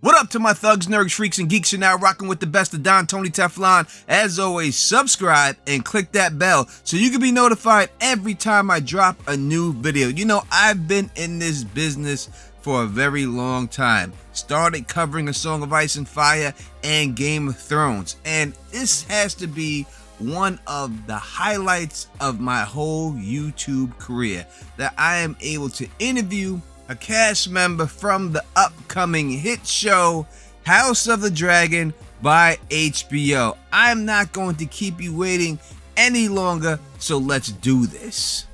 What up to my thugs, nerds, freaks, and geeks? You're now rocking with the best of Don Tony Teflon. As always, subscribe and click that bell so you can be notified every time I drop a new video. You know, I've been in this business for a very long time. Started covering A Song of Ice and Fire and Game of Thrones. And this has to be one of the highlights of my whole YouTube career, that I am able to interview a cast member from the upcoming hit show House of the Dragon by HBO. I'm not going to keep you waiting any longer, so let's do this.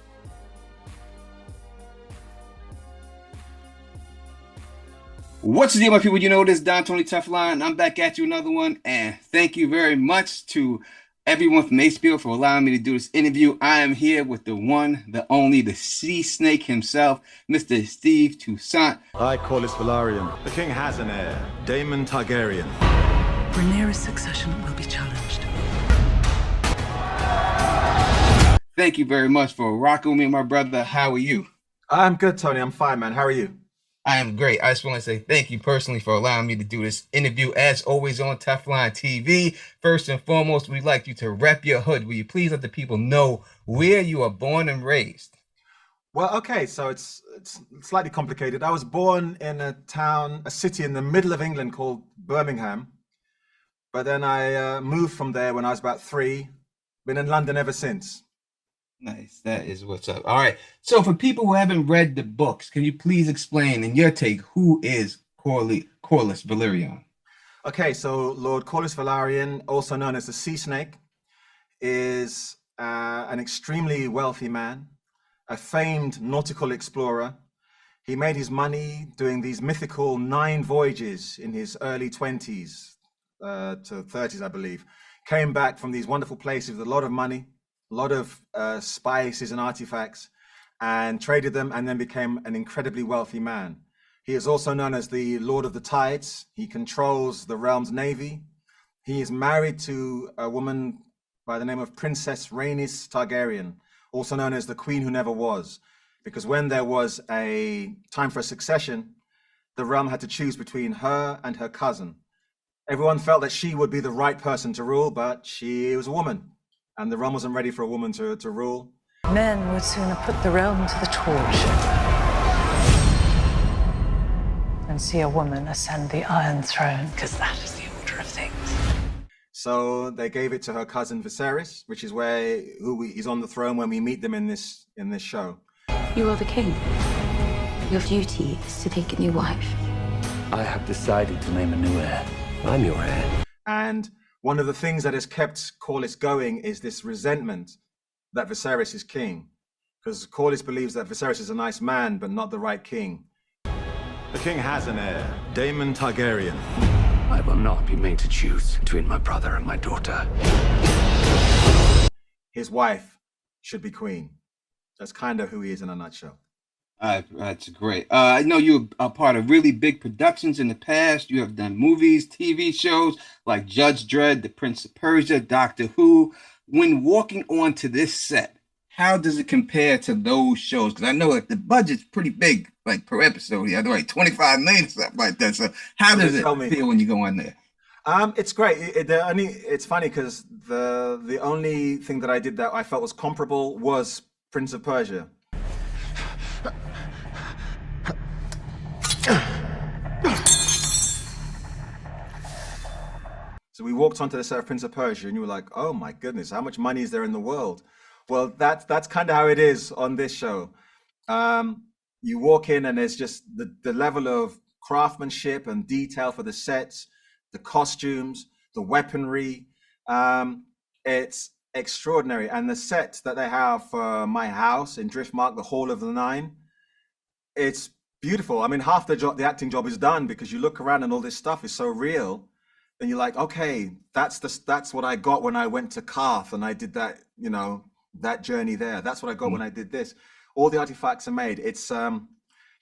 What's the deal, my people? You know, this is Don Tony Teflon. I'm back at you another one, and thank you very much to everyone from HBO for allowing me to do this interview. I am here with the one, the only, the sea snake himself, Mr. Steve Toussaint. I call this Velaryon. The king has an heir, Daemon Targaryen. Rhaenyra's succession will be challenged. Thank you very much for rocking with me, my brother. How are you? I'm good, Tony. I'm fine, man. How are you? I am great. I just want to say thank you personally for allowing me to do this interview, as always, on Teflon TV. First and foremost, we'd like you to rep your hood. Will you please let the people know where you are born and raised? Well, okay, so it's slightly complicated. I was born in a city in the middle of England called Birmingham. But then I moved from there when I was about 3. Been in London ever since. Nice. That is what's up. All right. So for people who haven't read the books, can you please explain in your take who is Corlys Velaryon? Okay, so Lord Corlys Velaryon, also known as the Sea Snake, is an extremely wealthy man, a famed nautical explorer. He made his money doing these mythical 9 voyages in his early 20s to 30s, I believe. Came back from these wonderful places with a lot of money, a lot of spices and artifacts, and traded them, and then became an incredibly wealthy man. He is also known as the Lord of the Tides. He controls the realm's navy. He is married to a woman by the name of Princess Rhaenys Targaryen, also known as the Queen Who Never Was, because when there was a time for succession, the realm had to choose between her and her cousin. Everyone felt that she would be the right person to rule, but she was a woman, and the realm wasn't ready for a woman to rule. Men would sooner put the realm to the torch than see a woman ascend the Iron Throne, because that is the order of things. So they gave it to her cousin Viserys, which is he's on the throne when we meet them in this show. You are the king. Your duty is to take a new wife. I have decided to name a new heir. I'm your heir. And one of the things that has kept Corlys going is this resentment that Viserys is king, because Corlys believes that Viserys is a nice man, but not the right king. The king has an heir, Daemon Targaryen. I will not be made to choose between my brother and my daughter. His wife should be queen. That's kind of who he is in a nutshell. That's great. I know you are part of really big productions in the past. You have done movies, TV shows like Judge Dredd, The Prince of Persia, Doctor Who. When walking onto this set, how does it compare to those shows? Because I know like the budget's pretty big, like per episode. Yeah, like 25 million or something like that. So how does it feel when you go on there? It's great. It's funny because the only thing that I did that I felt was comparable was Prince of Persia. So we walked onto the set of Prince of Persia, and you were like, "Oh my goodness, how much money is there in the world?" Well, that's kind of how it is on this show. You walk in, and there's just the level of craftsmanship and detail for the sets, the costumes, the weaponry. It's extraordinary, and the set that they have for my house in Driftmark, the Hall of the Nine, it's beautiful. I mean, half the acting job is done because you look around and all this stuff is so real. And you're like, okay, that's what I got when I went to Karth and I did that, that journey there. That's what I got when I did this. All the artifacts are made. It's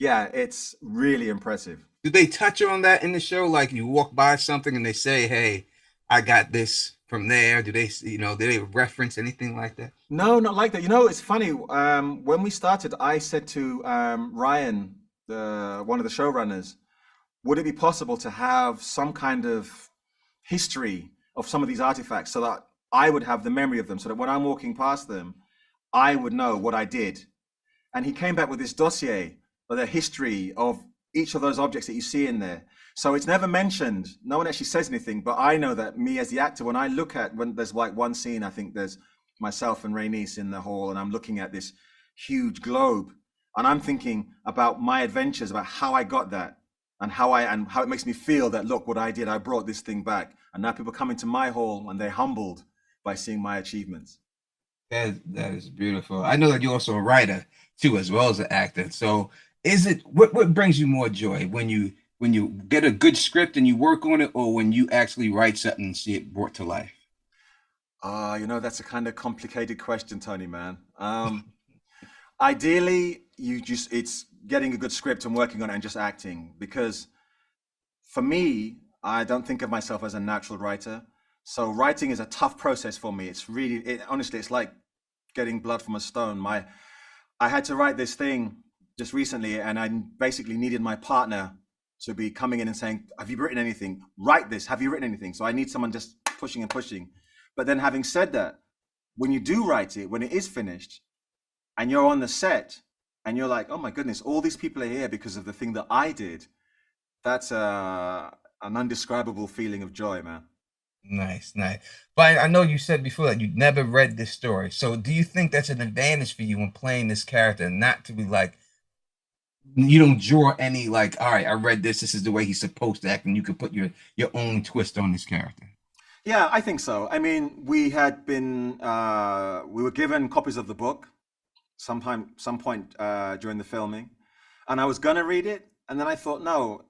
it's really impressive. Do they touch on that in the show? Like you walk by something and they say, "Hey, I got this from there." Do they, do they reference anything like that? No, not like that. It's funny. When we started, I said to Ryan, one of the showrunners, would it be possible to have some kind of history of some of these artifacts so that I would have the memory of them, so that when I'm walking past them, I would know what I did? And he came back with this dossier of the history of each of those objects that you see in there. So it's never mentioned. No one actually says anything, but I know that me as the actor, when I look at, when there's like one scene, I think there's myself and Rhaenys in the hall, and I'm looking at this huge globe, and I'm thinking about my adventures, about how I got that, and how it makes me feel that, look what I did, I brought this thing back. And now people come into my hall and they're humbled by seeing my achievements. That is beautiful. I know that you're also a writer too, as well as an actor. So is it what brings you more joy when you get a good script and you work on it, or when you actually write something and see it brought to life? That's a kind of complicated question, Tony, man. Ideally, it's getting a good script and working on it and just acting, because for me, I don't think of myself as a natural writer. So writing is a tough process for me. It's really, honestly, it's like getting blood from a stone. I had to write this thing just recently, and I basically needed my partner to be coming in and saying, have you written anything? Write this. Have you written anything? So I need someone just pushing and pushing. But then having said that, when you do write it, when it is finished and you're on the set and you're like, oh my goodness, all these people are here because of the thing that I did. That's an undescribable feeling of joy, man. Nice, nice. But I know you said before that you'd never read this story. So do you think that's an advantage for you when playing this character, not to be like, you don't draw any like, all right, I read this is the way he's supposed to act, and you could put your own twist on this character? Yeah, I think so. I mean, we were given copies of the book some point during the filming, and I was gonna read it, and then I thought, no,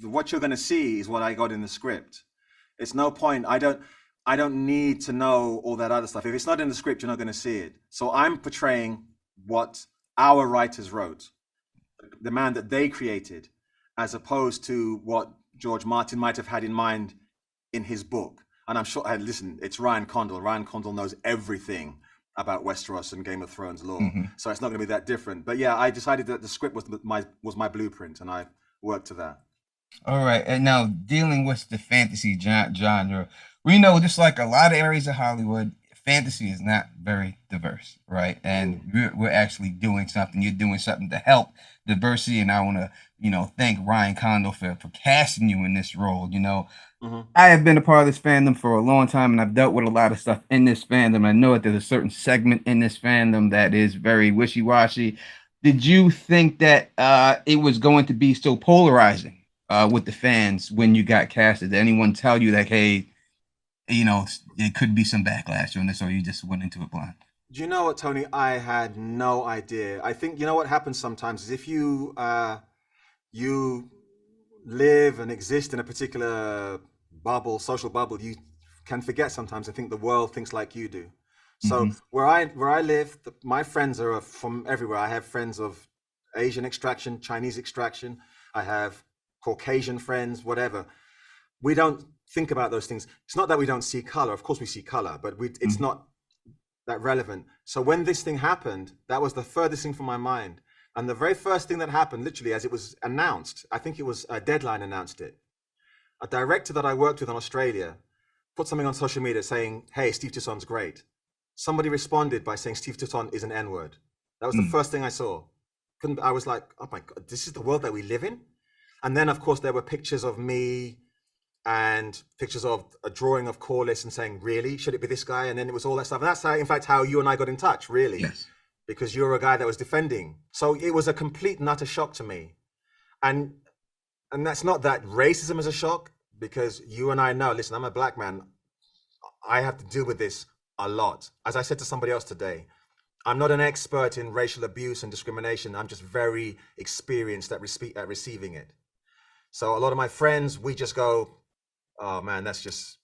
what you're gonna see is what I got in the script. It's no point. I don't need to know all that other stuff. If it's not in the script, you're not gonna see it. So I'm portraying what our writers wrote, the man that they created, as opposed to what George Martin might have had in mind in his book. And I'm sure, listen, it's Ryan Condal. Ryan Condal knows everything about Westeros and Game of Thrones lore. So it's not going to be that different. But yeah, I decided that the script was my blueprint, and I worked to that. All right, and now dealing with the fantasy genre, we know just like a lot of areas of Hollywood, fantasy is not very diverse, right? And we're actually doing something. You're doing something to help diversity, and I want to, thank Ryan Condal for casting you in this role. I have been a part of this fandom for a long time, and I've dealt with a lot of stuff in this fandom. I know that there's a certain segment in this fandom that is very wishy-washy. Did you think that it was going to be so polarizing with the fans when you got casted? Did anyone tell you that, hey, it could be some backlash on this, or you just went into it blind? Do you know what, Tony? I had no idea. I think, what happens sometimes is if you live and exist in a particular bubble, social bubble, you can forget sometimes and think the world thinks like you do. So where I live, my friends are from everywhere. I have friends of Asian extraction, Chinese extraction. I have Caucasian friends, whatever. We don't think about those things. It's not that we don't see color. Of course we see color, but it's not that relevant. So when this thing happened, that was the furthest thing from my mind. And the very first thing that happened, literally as it was announced, I think it was Deadline announced it. A director that I worked with in Australia put something on social media saying, hey, Steve Toussaint's great. Somebody responded by saying Steve Toussaint is an N-word. That was the first thing I saw. I was like, oh my God, this is the world that we live in? And then, of course, there were pictures of me and pictures of a drawing of Corliss and saying, really, should it be this guy? And then it was all that stuff. And that's how, in fact, how you and I got in touch, really. Yes. Because you're a guy that was defending. So it was a complete and utter shock to me. And that's not that racism is a shock, because you and I know, listen, I'm a black man. I have to deal with this a lot. As I said to somebody else today, I'm not an expert in racial abuse and discrimination. I'm just very experienced at receiving it. So a lot of my friends, we just go, oh man, that's just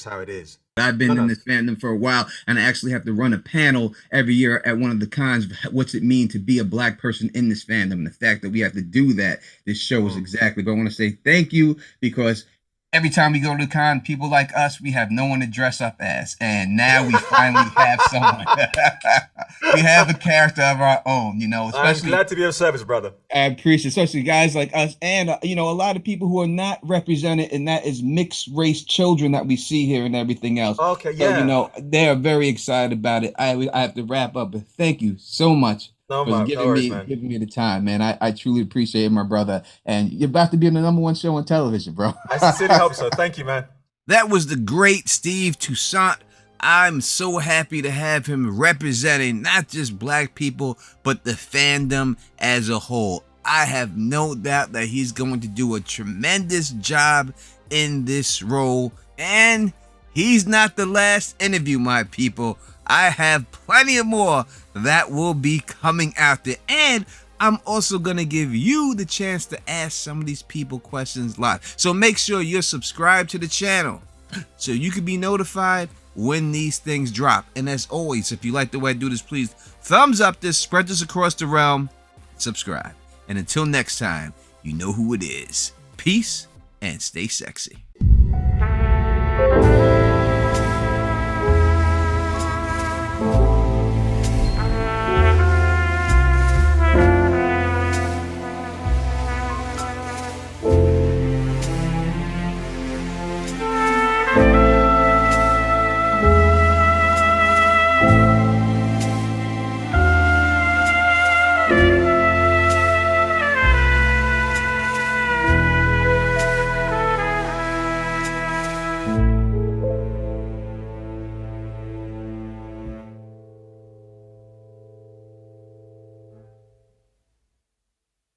how it is. I've been in this fandom for a while, and I actually have to run a panel every year at one of the cons of what's it mean to be a black person in this fandom. And the fact that we have to do that, this shows exactly. But I want to say thank you, because every time we go to the con, people like us, we have no one to dress up as. And now we finally have someone. We have a character of our own, you know, especially. I'm glad to be of service, brother. I appreciate, especially guys like us and, you know, a lot of people who are not represented, and that is mixed race children that we see here and everything else. Okay, So, yeah. you know, they are very excited about it. I have to wrap up, but thank you so much No, for man, giving no worries, me man. giving me the time, man. I truly appreciate it, my brother. And you're about to be on the #1 show on television, bro. I sincerely hope so. Thank you, man. That was the great Steve Toussaint. I'm so happy to have him representing not just black people, but the fandom as a whole. I have no doubt that he's going to do a tremendous job in this role. And he's not the last interview, my people. I have plenty of more that will be coming out there. And I'm also going to give you the chance to ask some of these people questions live. So make sure you're subscribed to the channel so you can be notified when these things drop. And as always, if you like the way I do this, please thumbs up this, spread this across the realm, subscribe. And until next time, you know who it is. Peace and stay sexy.